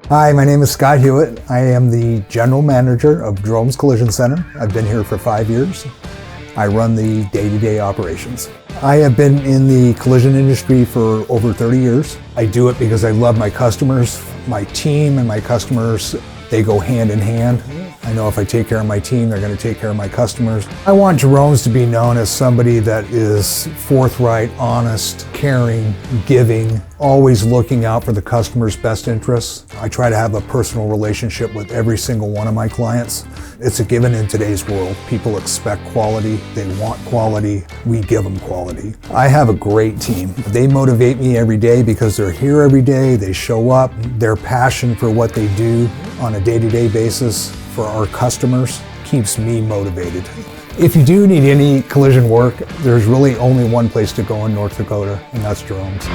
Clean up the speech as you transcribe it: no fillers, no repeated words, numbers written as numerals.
Hi, my name is Scott Hewitt. I am the General Manager of Jerome's Collision Center. I've been here for 5 years. I run the day-to-day operations. I have been in the collision industry for over 30 years. I do it because I love my customers. My team and my customers, they go hand in hand. I know if I take care of my team, they're going to take care of my customers. I want Jerome's to be known as somebody that is forthright, honest, caring, giving, always looking out for the customer's best interests. I try to have a personal relationship with every single one of my clients. It's a given in today's world. People expect quality, they want quality, we give them quality. I have a great team. They motivate me every day because they're here every day, they show up, their passion for what they do on a day-to-day basis for our customers keeps me motivated. If you do need any collision work, there's really only one place to go in North Dakota, and that's Jerome's.